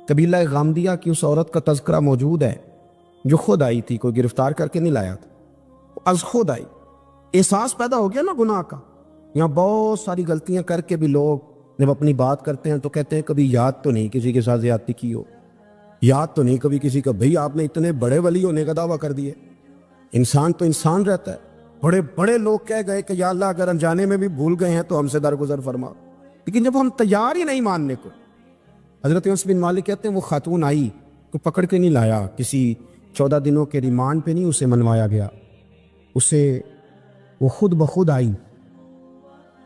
قبیلہ غامدیہ کی اس عورت کا تذکرہ موجود ہے جو خود آئی تھی، کوئی گرفتار کر کے نہیں لایا تھا، از خود آئی۔ احساس پیدا ہو گیا نا گناہ کا۔ یہاں بہت ساری غلطیاں کر کے بھی لوگ جب اپنی بات کرتے ہیں تو کہتے ہیں کبھی یاد تو نہیں کسی کے ساتھ زیادتی کی ہو، یاد تو نہیں کبھی کسی کا، بھئی آپ نے اتنے بڑے ولی ہونے کا دعویٰ کر دیے۔ انسان تو انسان رہتا ہے۔ بڑے بڑے لوگ کہہ گئے کہ یا اللہ اگر انجانے میں بھی بھول گئے ہیں تو ہم سے درگزر فرما، لیکن جب ہم تیار ہی نہیں ماننے کو۔ حضرت انس بن مالک کہتے ہیں وہ خاتون آئی کو پکڑ کے نہیں لایا، کسی 14 دنوں کے ریمانڈ پہ نہیں اسے منوایا گیا، اسے وہ خود بخود آئی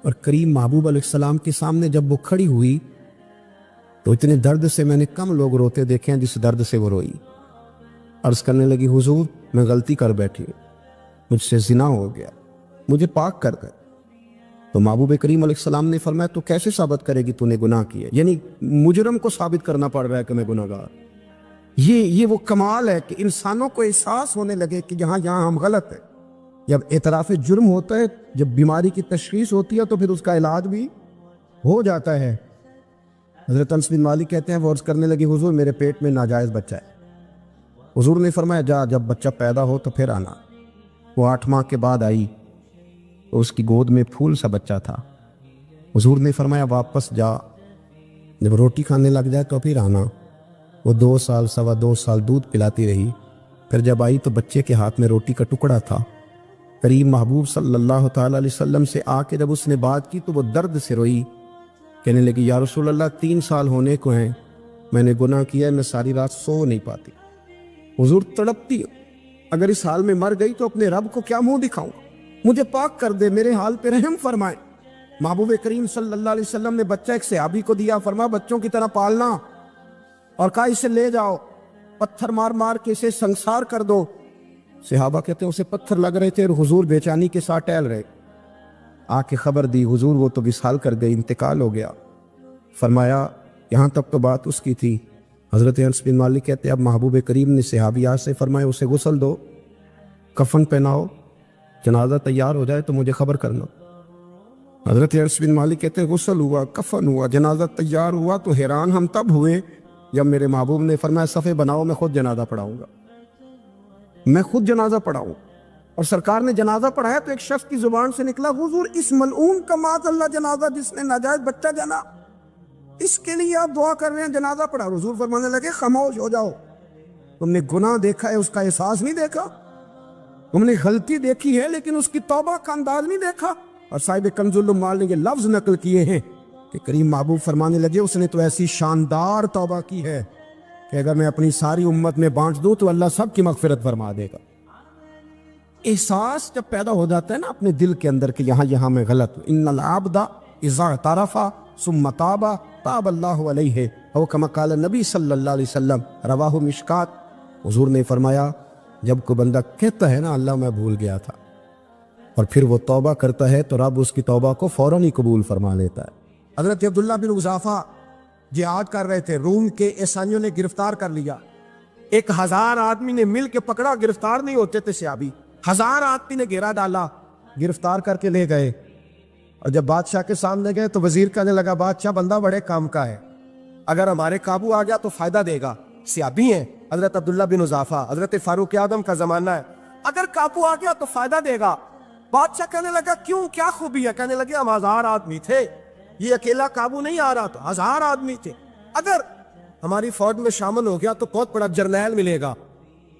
اور کریم محبوب علیہ السلام کے سامنے جب وہ کھڑی ہوئی تو اتنے درد سے میں نے کم لوگ روتے دیکھے ہیں جس درد سے وہ روئی۔ عرض کرنے لگی حضور میں غلطی کر بیٹھی ہوں، مجھ سے زنا ہو گیا، مجھے پاک کر دے۔ تو محبوب کریم علیہ السلام نے فرمایا تو کیسے ثابت کرے گی تو نے گناہ کیا؟ یعنی مجرم کو ثابت کرنا پڑ رہا ہے کہ میں گناہ گار۔ یہ وہ کمال ہے کہ انسانوں کو احساس ہونے لگے کہ یہاں ہم غلط ہیں۔ جب اعتراف جرم ہوتا ہے، جب بیماری کی تشخیص ہوتی ہے تو پھر اس کا علاج بھی ہو جاتا ہے۔ حضرت انس بن مالک کہتے ہیں وہ عرض کرنے لگی حضور میرے پیٹ میں ناجائز بچہ ہے۔ حضور نے فرمایا جا جب بچہ پیدا ہو تو پھر آنا۔ وہ 8 ماہ کے بعد آئی تو اس کی گود میں پھول سا بچہ تھا۔ حضور نے فرمایا واپس جا، جب روٹی کھانے لگ جائے تو پھر آنا۔ وہ 2 سال 2.25 سال دودھ پلاتی رہی، پھر جب آئی تو بچے کے ہاتھ میں روٹی کا ٹکڑا تھا۔ کریم محبوب صلی اللہ تعالیٰ علیہ وسلم سے آ کے جب اس نے بات کی تو وہ درد سے روئی، کہنے لگی یا رسول اللہ 3 سال ہونے کو ہیں، میں نے گناہ کیا ہے، میں ساری رات سو نہیں پاتی۔ حضور تڑپتی اگر اس حال میں مر گئی تو اپنے رب کو کیا منہ دکھاؤں، مجھے پاک کر دے، میرے حال پہ رحم فرمائے۔ محبوب کریم صلی اللہ علیہ وسلم نے بچہ ایک صحابی کو دیا، فرمایا بچوں کی طرح پالنا، اور کہا اسے لے جاؤ، پتھر مار مار کے اسے سنسار کر دو۔ صحابہ کہتے ہیں اسے پتھر لگ رہے تھے اور حضور بے چینی کے ساتھ ٹہل رہے۔ آ کے خبر دی حضور وہ تو وصال کر گئی، انتقال ہو گیا۔ فرمایا یہاں تک تو بات اس کی تھی۔ حضرت انس بن مالک کہتے ہیں اب محبوب کریم نے صحابیات سے فرمایا اسے غسل دو، کفن پہناؤ، جنازہ تیار ہو جائے تو مجھے خبر کرنا۔ حضرت انس بن مالک کہتے ہیں غسل ہوا، کفن ہوا، جنازہ تیار ہوا تو حیران ہم تب ہوئے جب میرے محبوب نے فرمایا صفے بناؤ، میں خود جنازہ پڑھاؤں گا، میں خود جنازہ پڑھاؤں۔ اور سرکار نے جنازہ پڑھایا تو ایک شخص کی زبان سے نکلا حضور اس ملعون کا معاذ اللہ جنازہ جس نے ناجائز بچہ جنا، اس کے لیے آپ دعا کر رہے ہیں، جنازہ پڑھا۔ حضور فرمانے لگے خاموش ہو جاؤ، تم نے گناہ دیکھا ہے اس کا احساس نہیں دیکھا، تم نے غلطی دیکھی ہے لیکن اس کی توبہ کا انداز نہیں دیکھا۔ اور صاحب کنز العمال نے یہ لفظ نقل کیے ہیں کہ کریم محبوب فرمانے لگے اس نے تو ایسی شاندار توبہ کی ہے کہ اگر میں اپنی ساری امت میں بانٹ دوں تو اللہ سب کی مغفرت فرما دے گا۔ احساس جب پیدا ہو جاتا ہے نا اپنے دل کے اندر کہ یہاں میں غلط ہوں، ان العبد اذا اعترف ثم تاب تاب اللہ علیہ او کما قال نبی صلی اللہ علیہ وسلم، رواہ مشکات۔ حضور نے فرمایا جب کوئی بندہ کہتا ہے نا اللہ میں بھول گیا تھا، اور پھر وہ توبہ کرتا ہے تو رب اس کی توبہ کو فوراً ہی قبول فرما لیتا ہے۔ حضرت عبداللہ بن حذافہ جہاد کر رہے تھے، روم کے عیسائیوں نے گرفتار کر لیا، 1000 آدمی نے مل کے پکڑا، گرفتار نہیں ہوتے تھے صحابی، 1000 آدمی نے گھیرا ڈالا، گرفتار کر کے لے گئے۔ اور جب بادشاہ کے سامنے گئے تو وزیر کہنے لگا بادشاہ بندہ بڑے کام کا ہے، اگر ہمارے قابو آ گیا تو فائدہ دے گا، صحابی ہیں حضرت عبداللہ بن حذافہ، حضرت فاروق اعظم کا زمانہ ہے، اگر قابو آ گیا تو فائدہ دے گا۔ بادشاہ کہنے لگا کیوں، کیا خوبی ہے؟ کہنے لگے ہم 1000 آدمی تھے، یہ اکیلا قابو نہیں آ رہا، تو 1000 آدمی تھے، اگر ہماری فوج میں شامل ہو گیا تو بہت بڑا جرنیل ملے گا۔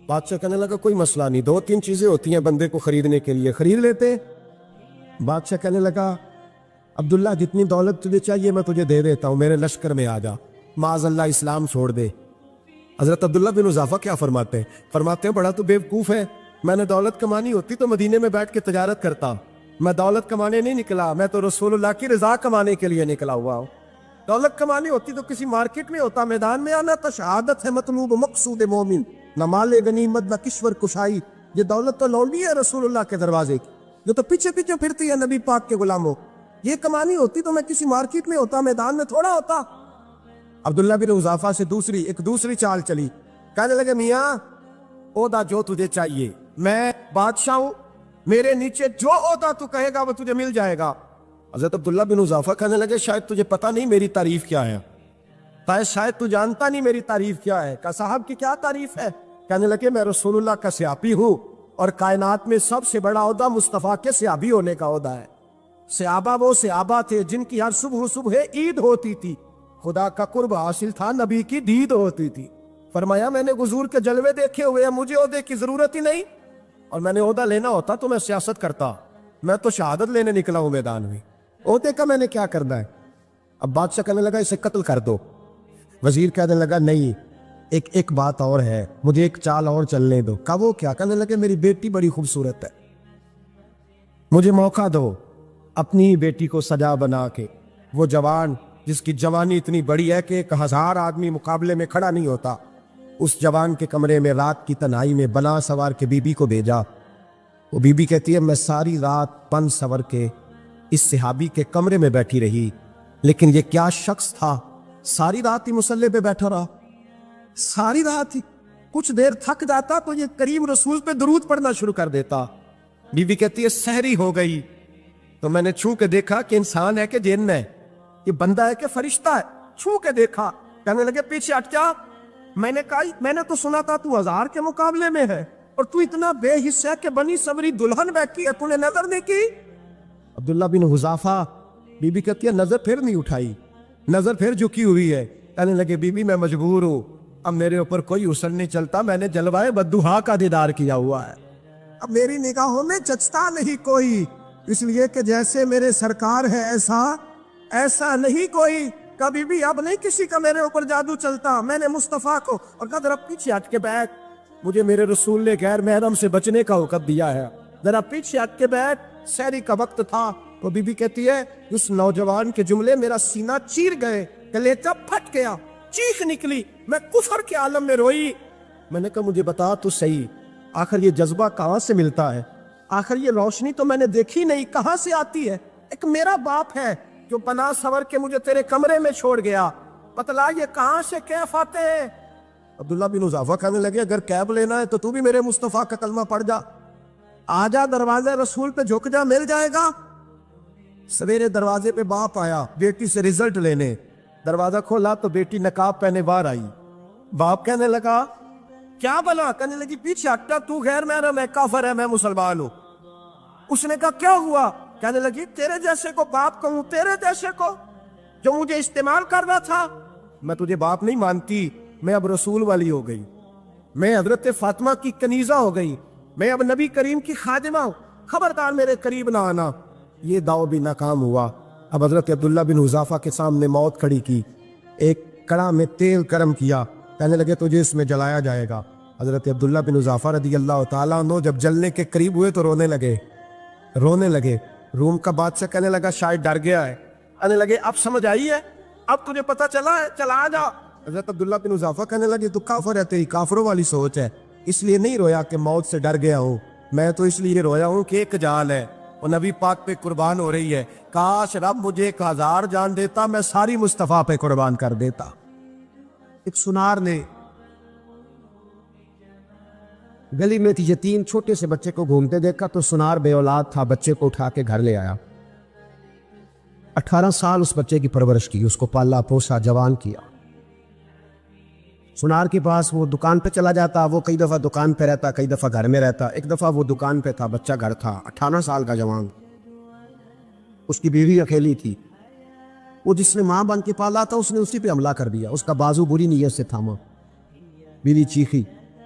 بادشاہ کہنے لگا کوئی مسئلہ نہیں، 2-3 چیزیں ہوتی ہیں بندے کو خریدنے کے لیے، خرید لیتے۔ بادشاہ کہنے لگا عبداللہ جتنی دولت تجھے چاہیے میں تجھے دے دیتا ہوں، میرے لشکر میں آ جا، معاذ اللہ اسلام چھوڑ دے۔ حضرت عبداللہ بن حذافہ کیا فرماتے ہیں بڑا تو بیوقوف ہے، میں نے دولت کمانی ہوتی تو مدینے میں بیٹھ کے تجارت کرتا، میں دولت کمانے نہیں نکلا، میں تو رسول اللہ کی رضا کمانے کے لیے نکلا ہوا ہوں۔ دولت کمانی ہوتی تو کسی مارکیٹ میں ہوتا، میدان میں آنا تو شہادت ہے مطلوب مقصود مومن، نہ مال غنیمت نہ کشور کشائی، یہ دولت تو لوٹی ہے رسول اللہ کے دروازے کی، جو تو پیچھے پیچھے پھرتی ہے نبی پاک کے غلاموں، یہ کمانی ہوتی تو میں کسی مارکیٹ میں ہوتا، میدان میں تھوڑا ہوتا۔ عبداللہ بن حذافہ سے ایک دوسری چال چلی، کہنے لگے میاں عہدہ جو تجھے چاہیے، میں بادشاہ ہوں، میرے نیچے جو عہدہ تو کہے گا وہ تجھے مل جائے گا۔ حضرت عبداللہ بن حذافہ کہنے لگے شاید تجھے پتہ نہیں میری تعریف کیا ہے، کہا شاید تو جانتا نہیں میری تعریف کیا ہے. کہا صاحب کی کیا تعریف ہے؟ کہنے لگے میں رسول اللہ کا صحابی ہوں اور کائنات میں سب سے بڑا عہدہ مصطفیٰ کے صحابی ہونے کا عہدہ ہے. صحابہ وہ صحابہ تھے جن کی ہر صبح عید ہوتی تھی. خدا کا قرب حاصل تھا، نبی کی دید ہوتی تھی. فرمایا میں نے حضور کے جلوے دیکھے ہوئے ہیں، مجھے عہدے کی ضرورت ہی نہیں، اور میں نے عہدہ لینا ہوتا تو میں سیاست کرتا. میں تو شہادت لینے نکلا ہوں میدان میں، عہدے کا میں نے کیا کرنا ہے؟ اب بادشاہ کہنے لگا اسے قتل کر دو. وزیر کہنے لگا نہیں، ایک بات اور ہے، مجھے ایک چال اور چلنے دو. کہا وہ کیا؟ کہنے لگے میری بیٹی بڑی خوبصورت ہے، مجھے موقع دو اپنی بیٹی کو سجا بنا کے. وہ جوان جس کی جوانی اتنی بڑی ہے کہ 1000 آدمی مقابلے میں کھڑا نہیں ہوتا، اس جوان کے کمرے میں رات کی تنہائی میں بنا سوار کے بی بی کو بھیجا. وہ بی بی کہتی ہے میں ساری رات بن سور کے اس صحابی کے کمرے میں بیٹھی رہی، لیکن یہ کیا شخص تھا، ساری رات ہی مصلے پہ بیٹھا رہا، ساری رات ہی. کچھ دیر تھک جاتا تو یہ کریم رسول پہ درود پڑھنا شروع کر دیتا. بی بی کہتی ہے سحری ہو گئی تو میں نے چھو کے دیکھا کہ انسان ہے کہ جن ہے، یہ بندہ ہے کہ فرشتہ ہے. چھو کے دیکھا. کہنے لگے پیچھے ہٹ جا. میں نے کہا میں نے تو سنا تھا تو 1000 کے مقابلے میں ہے اور تو اتنا بے حصہ کہ بنی صبری دلہن بیٹھی ہے، تو نے نظر نہیں کی؟ عبداللہ بن حذافہ. بی بی کہتی ہے نظر پھر نہیں اٹھائی، نظر پھر جھکی ہوئی ہے. کہنے لگے بی بی میں مجبور ہوں، اب میرے اوپر کوئی حسن نہیں چلتا، میں نے جلوائے بدوہا کا دیدار کیا ہوا ہے، اب میری نگاہوں میں جچتا نہیں کوئی، اس لیے کہ جیسے میرے سرکار ہے ایسا نہیں کوئی. کبھی بھی اب نہیں کسی کا میرے اوپر جادو چلتا. میں نے مصطفیٰ کو اور کہا ذرا پیچھے ہٹ کے بیٹھ، مجھے میرے رسول نے غیر محرم سے بچنے کا حکم دیا ہے، ذرا پیچھے ہٹ کے بیٹھ. سحری کا وقت تھا. تو بی بی کہتی ہے اس نوجوان کے جملے میرا سینہ چیر گئے، کلیجہ پھٹ گیا، چیخ نکلی، میں کفر کے عالم میں روئی. میں نے کہا مجھے بتا تو صحیح، آخر یہ جذبہ کہاں سے ملتا ہے؟ آخر یہ روشنی تو میں نے دیکھی نہیں، کہاں سے آتی ہے؟ ایک میرا باپ ہے جو بنا سور کے مجھے تیرے کمرے میں چھوڑ گیا، بتلا یہ کہاں سے کیف آتے ہیں؟ عبداللہ بن حذافہ کہنے لگے اگر کیب لینا ہے تو تو بھی میرے مصطفیٰ کا کلمہ پڑھ جا، آ جا دروازے رسول پہ جھک جا، مل جائے گا. سویرے دروازے پہ باپ آیا بیٹی سے رزلٹ لینے. دروازہ کھولا تو بیٹی نقاب پہنے باہر آئی. باپ کہنے لگا کیا بلا؟ کہنے لگی پیچھے ہٹا، تو غیر محرم ہے، کافر ہے، میں مسلمان ہوں. اس نے کہا کیا ہوا؟ کہنے لگی تیرے جیسے کو باپ کہوں، تیرے جیسے کو جو مجھے استعمال کر رہا تھا. میں تجھے باپ نہیں مانتی، میں اب رسول والی ہو گئی، میں حضرت فاطمہ کی کنیزہ ہو گئی، میں اب نبی کریم کی خادمہ ہوں، خبردار میرے قریب نہ آنا. یہ داؤ بھی ناکام ہوا. اب حضرت عبداللہ بن حذافہ کے سامنے موت کھڑی کی، ایک کڑا میں تیل گرم کیا، کہنے لگے تجھے اس میں جلایا جائے گا. حضرت عبداللہ بن حذافہ رضی اللہ تعالیٰ عنہ جب جلنے کے قریب ہوئے تو رونے لگے. روم کا بادشاہ کہنے لگا شاید ڈر گیا ہے. کہنے لگے اب سمجھ آئی ہے، اب تجھے پتہ چلا ہے، چلا جا. حضرت عبداللہ بن حذافہ کہنے لگے تو کافر ہے، تیری کافروں والی سوچ ہے، اس لیے نہیں رویا کہ موت سے ڈر گیا ہوں، میں تو اس لیے رویا ہوں کہ ایک جان ہے وہ نبی پاک پہ قربان ہو رہی ہے. کاش رب مجھے 1000 جان دیتا، میں ساری مصطفیٰ پہ قربان کر دیتا. ایک سنار نے گلی میں یتیم چھوٹے سے بچے کو گھومتے دیکھا تو سنار بے اولاد تھا، بچے کو اٹھا کے گھر لے آیا. 18 سال اس بچے کی پرورش کی، اس کو پالا پوسا، جوان کیا. سنار کے پاس وہ دکان پہ چلا جاتا، وہ کئی دفعہ دکان پہ رہتا، کئی دفعہ گھر میں رہتا. ایک دفعہ وہ دکان پہ تھا، بچہ گھر تھا، 18 سال کا جوان. اس کی بیوی اکیلی تھی. وہ جس نے ماں بن کے پالا تھا اس نے اسی پہ حملہ کر دیا، اس کا بازو بری نیت سے تھاما. بیوی چیخی.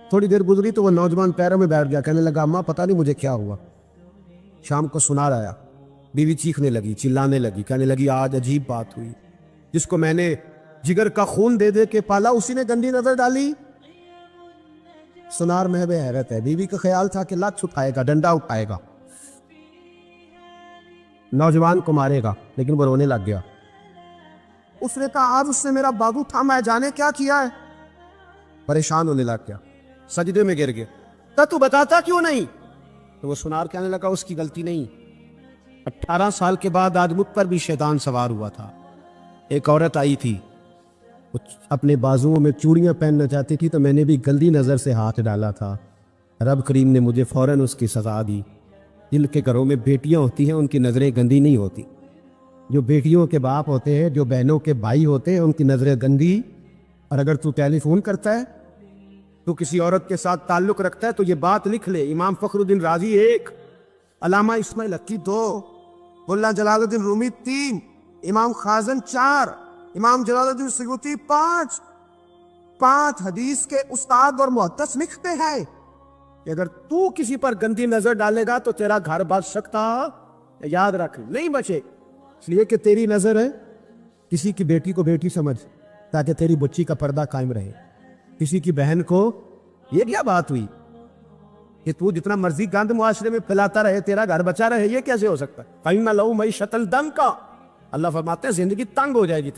تھوڑی دیر گزری تو وہ نوجوان پیروں میں بیٹھ گیا، کہنے لگا اماں پتہ نہیں مجھے کیا ہوا. شام کو سنار آیا، بیوی چیخنے لگی، چلانے لگی، کہنے لگی آج عجیب بات ہوئی، جس کو میں نے جگر کا خون دے دے کے پالا اسی نے گندی نظر ڈالی. سنار محو حیرت ہے. بیوی کا خیال تھا کہ لات اٹھائے گا، ڈنڈا اٹھائے گا، نوجوان کو مارے گا، لیکن وہ رونے لگ گیا. اس نے کہا آج اس نے میرا بازو تھاما ہے، جانے کیا کیا ہے. پریشان ہونے لگ گیا، سجدے میں گر گیا. تو بتاتا کیوں نہیں؟ تو وہ سنار کہنے لگا اس کی غلطی نہیں، 18 سال کے بعد آج مجھ پر بھی شیطان سوار ہوا تھا. ایک عورت آئی تھی، اپنے بازوؤں میں چوڑیاں پہننا چاہتی تھی تو میں نے بھی گندی نظر سے ہاتھ ڈالا تھا. رب کریم نے مجھے فوراً اس کی سزا دی. جن کے گھروں میں بیٹیاں ہوتی ہیں ان کی نظریں گندی نہیں ہوتی. جو بیٹیوں کے باپ ہوتے ہیں، جو بہنوں کے بھائی ہوتے ہیں، ان کی نظریں گندی. اور اگر تو ٹیلی فون کرتا ہے، تو کسی عورت کے ساتھ تعلق رکھتا ہے، تو یہ بات لکھ لے. امام فخر الدین رازی 1، علامہ اسماعیل حقی 2، ملا جلال الدین رومی 3، امام خازن 4، امام جلال الدین سیوطی 5 حدیث کے استاد اور محدث لکھتے ہیں کہ اگر تو کسی پر گندی نظر ڈالے گا تو تیرا گھر بچ سکتا، یاد رکھ، نہیں بچے. اس لیے کہ تیری نظر ہے، کسی کی بیٹی کو بیٹی سمجھ تاکہ تیری بچی کا پردہ قائم رہے. کسی کی بہن کو، یہ کیا بات ہوئی کہ تو جتنا مرضی گند معاشرے میں پھیلاتا رہے تیرا گھر بچا رہے؟ یہ کیسے ہو سکتا ہے؟ فَإِنَّ لَهُ مَعِيشَةً ضَنْكَ. اللہ فرماتے ہیں زندگی تنگ ہو جائے گی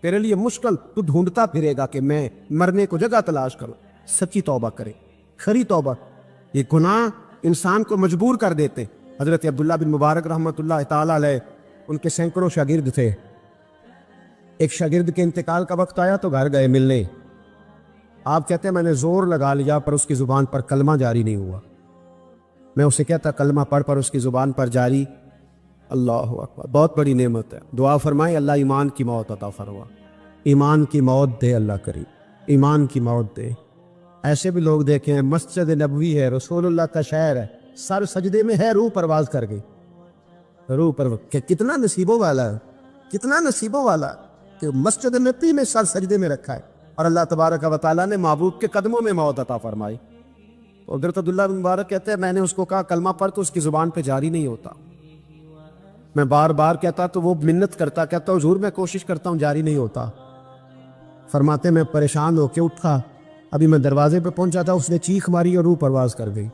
تیرے لیے مشکل. تو ڈھونڈتا پھرے گا کہ میں مرنے کو جگہ تلاش کروں. سچی توبہ کرے، کھری توبہ. یہ گناہ انسان کو مجبور کر دیتے. حضرت عبداللہ بن مبارک رحمۃ اللہ تعالی علیہ، ان کے سینکڑوں شاگرد تھے. ایک شاگرد کے انتقال کا وقت آیا تو گھر گئے ملنے. آپ کہتے ہیں میں نے زور لگا لیا پر اس کی زبان پر کلمہ جاری نہیں ہوا. میں اسے کہتا کلمہ پڑھ پر اس کی زبان پر جاری. اللہ اکبر، بہت بڑی نعمت ہے. دعا فرمائیں اللہ ایمان کی موت عطا فرما. ایمان کی موت دے اللہ کریم، ایمان کی موت دے. ایسے بھی لوگ دیکھیں ہیں، مسجد نبوی ہے، رسول اللہ کا شہر ہے، سر سجدے میں ہے، روح پرواز کر گئی. روح پر کتنا نصیبوں والا ہے، کتنا نصیبوں والا ہے کہ مسجد نبوی میں سر سجدے میں رکھا ہے اور اللہ تبارک و تعالیٰ نے محبوب کے قدموں میں موت عطا فرمائی. حضرت عبداللہ بن مبارک کہتے ہیں میں نے اس کو کہا کلمہ پڑھ تو اس کی زبان پہ جاری نہیں ہوتا. میں بار بار کہتا تو وہ منت کرتا، کہتا حضور میں کوشش کرتا ہوں جاری نہیں ہوتا. فرماتے میں پریشان ہو کے اٹھا، ابھی میں دروازے پہ پہنچا تھا، اس نے چیخ ماری اور روح پرواز کر گئی.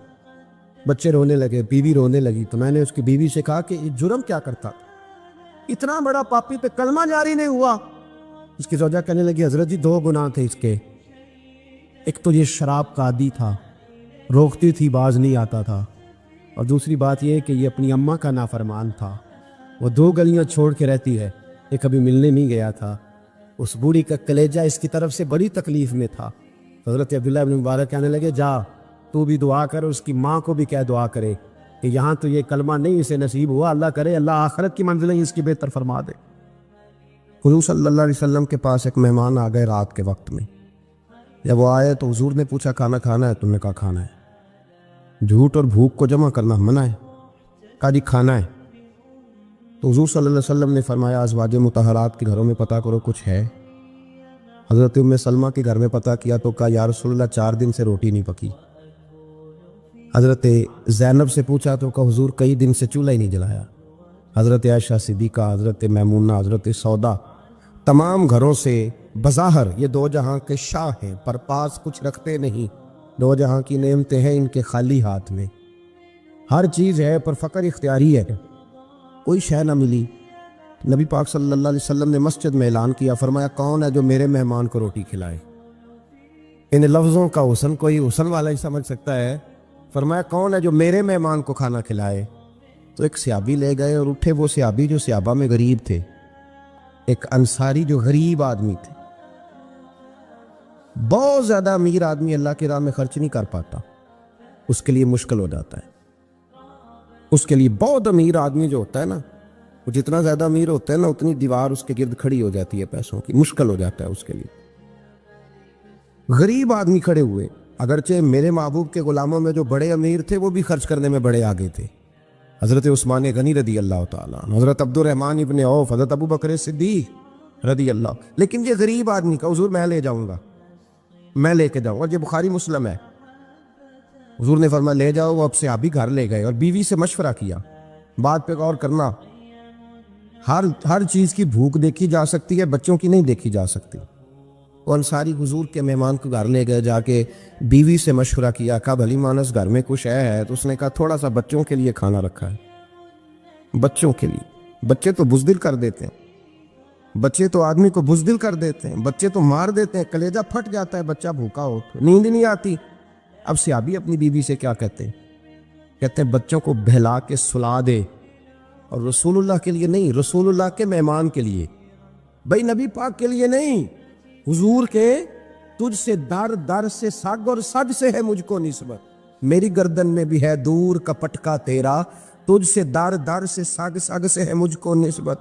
بچے رونے لگے، بیوی رونے لگی. تو میں نے اس کی بیوی سے کہا کہ یہ جرم کیا کرتا، اتنا بڑا پاپی پہ کلمہ جاری نہیں ہوا. اس کی زوجہ کہنے لگی حضرت جی 2 گناہ تھے اس کے. ایک تو یہ شراب کا عادی تھا، روکتی تھی باز نہیں آتا تھا، اور دوسری بات یہ کہ یہ اپنی اماں کا نافرمان تھا. وہ 2 گلیاں چھوڑ کے رہتی ہے، یہ کبھی ملنے نہیں گیا تھا. اس بوڑھی کا کلیجہ اس کی طرف سے بڑی تکلیف میں تھا. حضرت عبداللہ بن مبارک کہنے لگے جا تو بھی دعا کر، اس کی ماں کو بھی کہہ دعا کرے کہ یہاں تو یہ کلمہ نہیں اسے نصیب ہوا، اللہ کرے اللہ آخرت کی منزلیں اس کی بہتر فرما دے. حضور صلی اللہ علیہ وسلم کے پاس ایک مہمان آ گئے رات کے وقت میں. جب وہ آئے تو حضور نے پوچھا کھانا کھانا ہے؟ تم نے کہا کھانا ہے. جھوٹ اور بھوک کو جمع کرنا منع ہے. کہا جی کھانا ہے. تو حضور صلی اللہ علیہ وسلم نے فرمایا ازواج مطہرات کے گھروں میں پتہ کرو کچھ ہے. حضرت ام سلمہ کے گھر میں پتہ کیا تو کہا یا رسول اللہ 4 دن سے روٹی نہیں پکی. حضرت زینب سے پوچھا تو کہا حضور کئی دن سے چولہا ہی نہیں جلایا. حضرت عائشہ صدیقہ، حضرت میمونہ، حضرت سودا، تمام گھروں سے بظاہر یہ 2 جہاں کے شاہ ہیں پر پاس کچھ رکھتے نہیں. 2 جہاں کی نعمتیں ہیں ان کے خالی ہاتھ میں. ہر چیز ہے پر فقر اختیاری ہے، کوئی شے نہ ملی. نبی پاک صلی اللہ علیہ وسلم نے مسجد میں اعلان کیا، فرمایا کون ہے جو میرے مہمان کو روٹی کھلائے؟ ان لفظوں کا حسن کوئی حسن والا ہی سمجھ سکتا ہے. فرمایا کون ہے جو میرے مہمان کو کھانا کھلائے؟ تو ایک صحابی لے گئے اور اٹھے وہ صحابی جو صحابہ میں غریب تھے، ایک انصاری جو غریب آدمی تھے. بہت زیادہ امیر آدمی اللہ کی راہ میں خرچ نہیں کر پاتا، اس کے لیے مشکل ہو جاتا ہے. اس کے لیے بہت امیر آدمی جو ہوتا ہے نا، وہ جتنا زیادہ امیر ہوتا ہے نا اتنی دیوار اس کے گرد کھڑی ہو جاتی ہے پیسوں کی، مشکل ہو جاتا ہے اس کے لیے. غریب آدمی کھڑے ہوئے، اگرچہ میرے محبوب کے غلاموں میں جو بڑے امیر تھے وہ بھی خرچ کرنے میں بڑے آگے تھے. حضرت عثمان غنی رضی اللہ تعالیٰ عنہ، حضرت عبد الرحمن ابن عوف، حضرت ابو بکر صدیق رضی اللہ. لیکن یہ غریب آدمی کا حضور میں لے جاؤں گا، میں لے کے جاؤں گا. یہ بخاری مسلم ہے. حضور نے فرمایا لے جاؤ. وہ اب سے آپ ہی گھر لے گئے اور بیوی سے مشورہ کیا، بات پہ غور کرنا. ہر چیز کی بھوک دیکھی جا سکتی ہے، بچوں کی نہیں دیکھی جا سکتی. وہ انصاری حضور کے مہمان کو گھر لے گئے، جا کے بیوی سے مشورہ کیا، کہا بھلی مانس گھر میں کچھ ہے؟ تو اس نے کہا تھوڑا سا بچوں کے لیے کھانا رکھا ہے. بچوں کے لیے. بچے تو بزدل کر دیتے ہیں، بچے تو آدمی کو بزدل کر دیتے ہیں، بچے تو مار دیتے ہیں، کلیجہ پھٹ جاتا ہے بچہ بھوکا ہو تو، نیند نہیں آتی. اب صحابی اپنی بیوی سے کیا کہتے ہیں؟ کہتے ہیں بچوں کو بہلا کے سلا دے، اور رسول اللہ کے لیے نہیں، رسول اللہ کے مہمان کے لیے، بھائی نبی پاک کے لیے نہیں، حضور کے. تجھ سے در در سے سگ اور سگ سے ہے مجھ کو نسبت، میری گردن میں بھی ہے دور کا پٹکا تیرا، تجھ سے در در سے سگ سگ سے ہے مجھ کو نسبت.